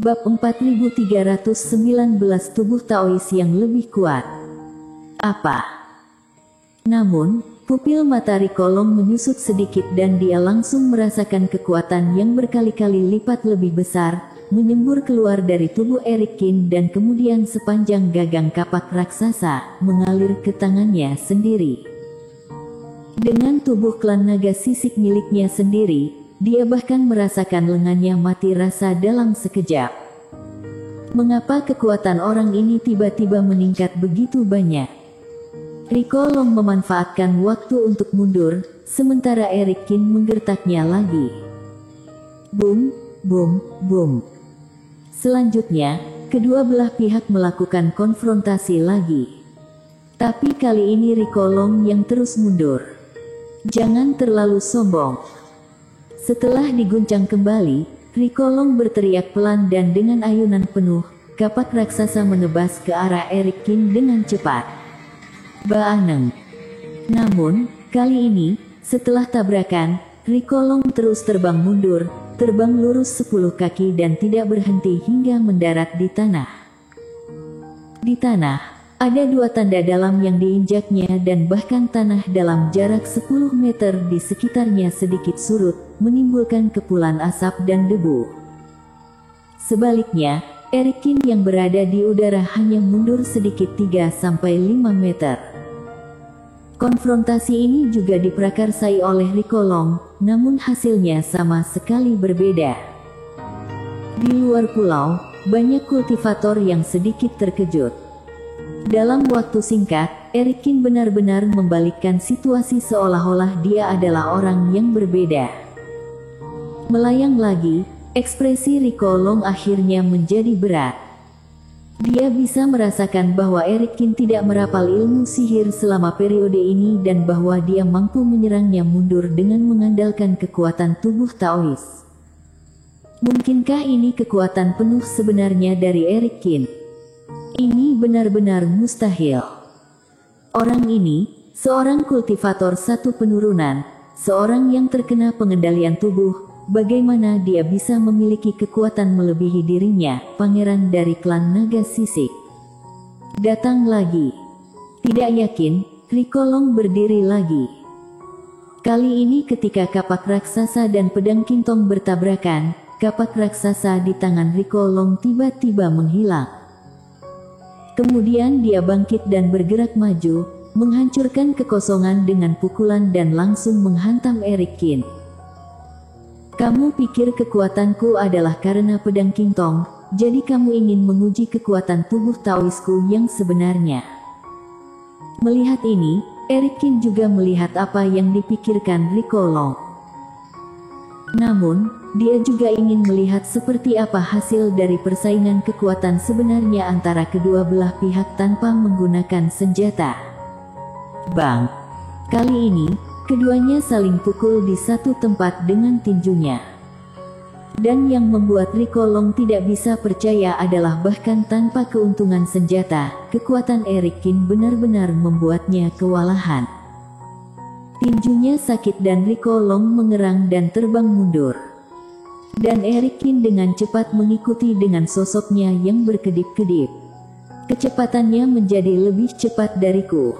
Bab 4319 Tubuh Taois yang lebih kuat. Apa? Namun, pupil mata Rikolong menyusut sedikit dan dia langsung merasakan kekuatan yang berkali-kali lipat lebih besar, menyembur keluar dari tubuh Erik Kin dan kemudian sepanjang gagang kapak raksasa, mengalir ke tangannya sendiri. Dengan tubuh klan naga sisik miliknya sendiri, dia bahkan merasakan lengannya mati rasa dalam sekejap. Mengapa kekuatan orang ini tiba-tiba meningkat begitu banyak? Rikolong memanfaatkan waktu untuk mundur, sementara Erik Kin menggertaknya lagi. Boom, boom, boom. Selanjutnya, kedua belah pihak melakukan konfrontasi lagi. Tapi kali ini Rikolong yang terus mundur. Jangan terlalu sombong. Setelah diguncang kembali, Rikolong berteriak pelan dan dengan ayunan penuh, kapak raksasa menebas ke arah Erik Kin dengan cepat. Baaneng. Namun, kali ini, setelah tabrakan, Rikolong terus terbang mundur, terbang lurus 10 kaki dan tidak berhenti hingga mendarat di tanah. Di tanah, ada 2 tanda dalam yang diinjaknya dan bahkan tanah dalam jarak 10 meter di sekitarnya sedikit surut, menimbulkan kepulan asap dan debu. Sebaliknya, Erik Kin yang berada di udara hanya mundur sedikit 3-5 meter. Konfrontasi ini juga diprakarsai oleh Rikolong, namun hasilnya sama sekali berbeda. Di luar pulau, banyak kultivator yang sedikit terkejut. Dalam waktu singkat, Erik Kin benar-benar membalikkan situasi seolah-olah dia adalah orang yang berbeda. Melayang lagi, ekspresi Rikolong akhirnya menjadi berat. Dia bisa merasakan bahwa Erik Kin tidak merapal ilmu sihir selama periode ini dan bahwa dia mampu menyerangnya mundur dengan mengandalkan kekuatan tubuh Taois. Mungkinkah ini kekuatan penuh sebenarnya dari Erik Kin? Ini benar-benar mustahil. Orang ini, seorang kultivator 1 penurunan, seorang yang terkena pengendalian tubuh, bagaimana dia bisa memiliki kekuatan melebihi dirinya, pangeran dari klan naga sisik? Datang lagi. Tidak yakin, Rikolong berdiri lagi. Kali ini ketika kapak raksasa dan pedang Kintong bertabrakan, kapak raksasa di tangan Rikolong tiba-tiba menghilang. Kemudian dia bangkit dan bergerak maju, menghancurkan kekosongan dengan pukulan dan langsung menghantam Erik Kin. Kamu pikir kekuatanku adalah karena pedang Kintong, jadi kamu ingin menguji kekuatan tubuh Taoisku yang sebenarnya. Melihat ini, Erik Kin juga melihat apa yang dipikirkan Rikolong. Namun, dia juga ingin melihat seperti apa hasil dari persaingan kekuatan sebenarnya antara kedua belah pihak tanpa menggunakan senjata. Bang! Kali ini, keduanya saling pukul di satu tempat dengan tinjunya. Dan yang membuat Rikolong tidak bisa percaya adalah bahkan tanpa keuntungan senjata, kekuatan Erik Kin benar-benar membuatnya kewalahan. Tinjunya sakit dan Rikolong mengerang dan terbang mundur. Dan Erik Kin dengan cepat mengikuti dengan sosoknya yang berkedip-kedip. Kecepatannya menjadi lebih cepat dariku.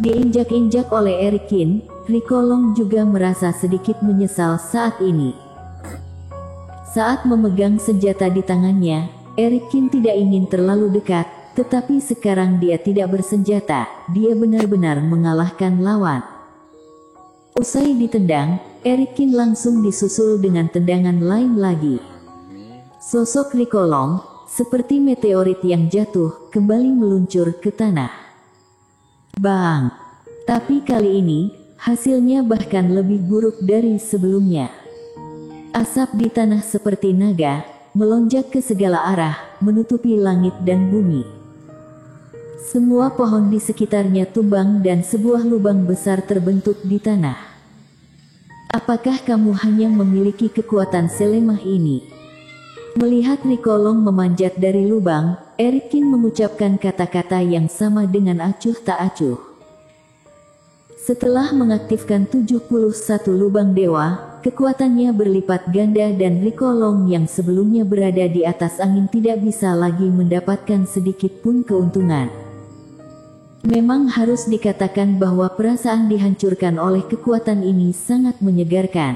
Diinjak-injak oleh Erik Kin, Rikolong juga merasa sedikit menyesal saat ini. Saat memegang senjata di tangannya, Erik Kin tidak ingin terlalu dekat, tetapi sekarang dia tidak bersenjata, dia benar-benar mengalahkan lawan. Usai ditendang, Erik Kin langsung disusul dengan tendangan lain lagi. Sosok Rikolong, seperti meteorit yang jatuh, kembali meluncur ke tanah. Bang! Tapi kali ini, hasilnya bahkan lebih buruk dari sebelumnya. Asap di tanah seperti naga, melonjak ke segala arah, menutupi langit dan bumi. Semua pohon di sekitarnya tumbang dan sebuah lubang besar terbentuk di tanah. Apakah kamu hanya memiliki kekuatan selemah ini? Melihat Rikolong memanjat dari lubang, Erik Kin mengucapkan kata-kata yang sama dengan acuh tak acuh. Setelah mengaktifkan 71 lubang dewa, kekuatannya berlipat ganda dan Rico Long yang sebelumnya berada di atas angin tidak bisa lagi mendapatkan sedikit pun keuntungan. Memang harus dikatakan bahwa perasaan dihancurkan oleh kekuatan ini sangat menyegarkan.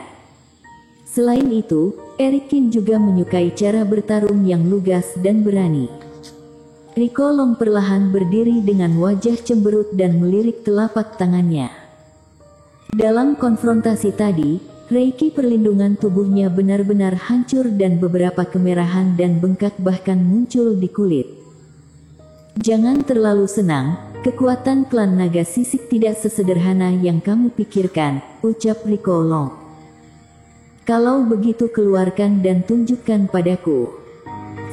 Selain itu, Eric Kin juga menyukai cara bertarung yang lugas dan berani. Rico Long perlahan berdiri dengan wajah cemberut dan melirik telapak tangannya. Dalam konfrontasi tadi, reiki perlindungan tubuhnya benar-benar hancur dan beberapa kemerahan dan bengkak bahkan muncul di kulit. Jangan terlalu senang, kekuatan klan naga sisik tidak sesederhana yang kamu pikirkan, ucap Rico Long. Kalau begitu keluarkan dan tunjukkan padaku.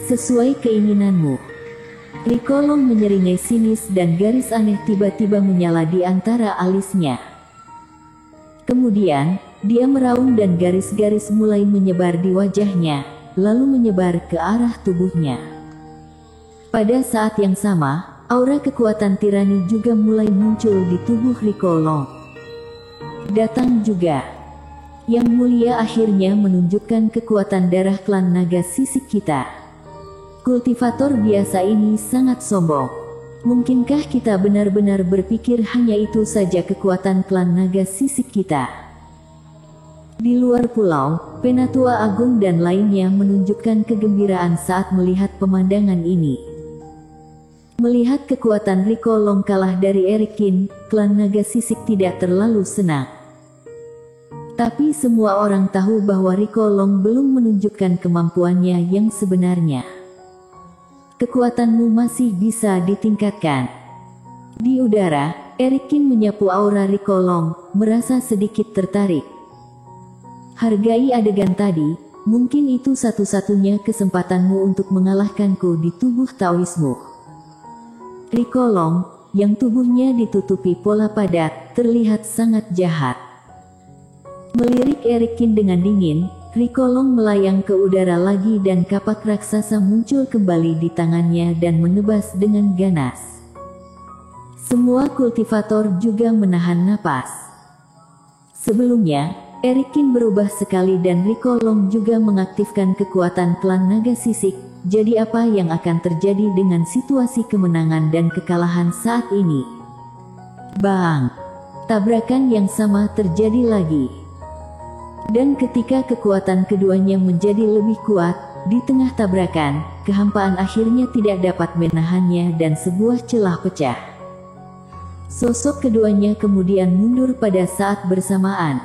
Sesuai keinginanmu. Rico Long menyeringai sinis dan garis aneh tiba-tiba menyala di antara alisnya. Kemudian, dia meraung dan garis-garis mulai menyebar di wajahnya, lalu menyebar ke arah tubuhnya. Pada saat yang sama, aura kekuatan tirani juga mulai muncul di tubuh Rico Long. Datang juga. Yang mulia akhirnya menunjukkan kekuatan darah klan naga sisik kita. Kultivator biasa ini sangat sombong. Mungkinkah kita benar-benar berpikir hanya itu saja kekuatan klan naga sisik kita? Di luar pulau, Penatua Agung dan lainnya menunjukkan kegembiraan saat melihat pemandangan ini. Melihat kekuatan Rico Long kalah dari Eric Kin, klan naga sisik tidak terlalu senang. Tapi semua orang tahu bahwa Rico Long belum menunjukkan kemampuannya yang sebenarnya. Kekuatanmu masih bisa ditingkatkan. Di udara, Eric Kin menyapu aura Rico Long, merasa sedikit tertarik. Hargai adegan tadi, mungkin itu satu-satunya kesempatanmu untuk mengalahkanku di tubuh Taoismu. Rico Long, yang tubuhnya ditutupi pola padat, terlihat sangat jahat. Melirik Eric Kin dengan dingin, Rico Long melayang ke udara lagi dan kapak raksasa muncul kembali di tangannya dan menebas dengan ganas. Semua kultivator juga menahan napas. Sebelumnya, Eric Kin berubah sekali dan Rico Long juga mengaktifkan kekuatan klan naga sisik. Jadi apa yang akan terjadi dengan situasi kemenangan dan kekalahan saat ini? Bang! Tabrakan yang sama terjadi lagi. Dan ketika kekuatan keduanya menjadi lebih kuat, di tengah tabrakan, kehampaan akhirnya tidak dapat menahannya dan sebuah celah pecah. Sosok keduanya kemudian mundur pada saat bersamaan.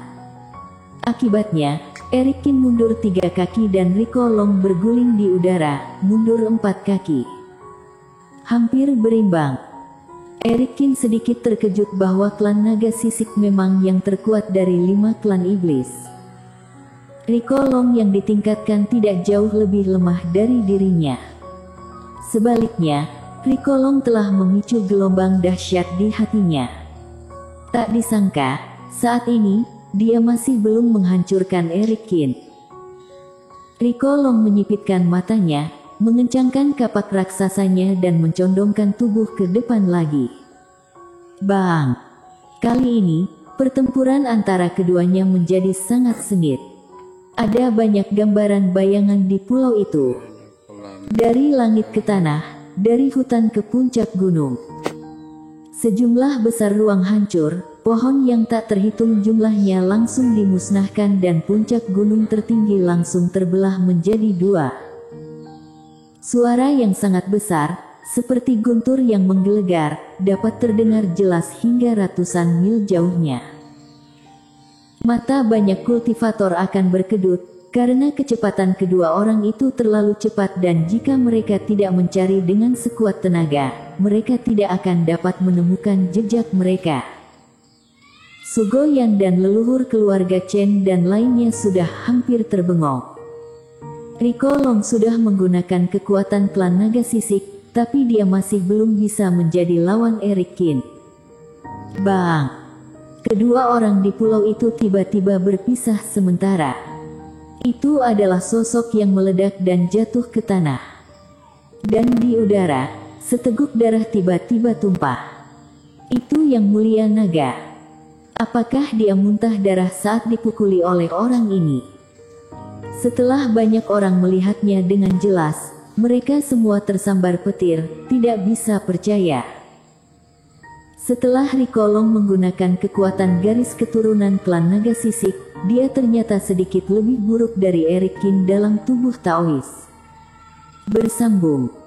Akibatnya, Eric Kin mundur 3 kaki dan Rico Long berguling di udara, mundur 4 kaki. Hampir berimbang. Eric Kin sedikit terkejut bahwa klan naga sisik memang yang terkuat dari 5 klan iblis. Rico Long yang ditingkatkan tidak jauh lebih lemah dari dirinya. Sebaliknya, Rico Long telah memicu gelombang dahsyat di hatinya. Tak disangka, saat ini, dia masih belum menghancurkan Eric Kin. Rico Long menyipitkan matanya, mengencangkan kapak raksasanya dan mencondongkan tubuh ke depan lagi. Bang! Kali ini, pertempuran antara keduanya menjadi sangat sengit. Ada banyak gambaran bayangan di pulau itu. Dari langit ke tanah, dari hutan ke puncak gunung. Sejumlah besar ruang hancur, pohon yang tak terhitung jumlahnya langsung dimusnahkan dan puncak gunung tertinggi langsung terbelah menjadi 2. Suara yang sangat besar, seperti guntur yang menggelegar, dapat terdengar jelas hingga ratusan mil jauhnya. Mata banyak kultivator akan berkedut, karena kecepatan kedua orang itu terlalu cepat dan jika mereka tidak mencari dengan sekuat tenaga, mereka tidak akan dapat menemukan jejak mereka. Sugoyan dan leluhur keluarga Chen dan lainnya sudah hampir terbengong. Rico Long sudah menggunakan kekuatan klan naga sisik, tapi dia masih belum bisa menjadi lawan Eric Kin. Bang! Kedua orang di pulau itu tiba-tiba berpisah sementara. Itu adalah sosok yang meledak dan jatuh ke tanah. Dan di udara, seteguk darah tiba-tiba tumpah. Itu yang mulia naga. Apakah dia muntah darah saat dipukuli oleh orang ini? Setelah banyak orang melihatnya dengan jelas, mereka semua tersambar petir, tidak bisa percaya. Setelah Rikolong menggunakan kekuatan garis keturunan klan Naga Sisik, dia ternyata sedikit lebih buruk dari Eric King dalam tubuh Taois. Bersambung.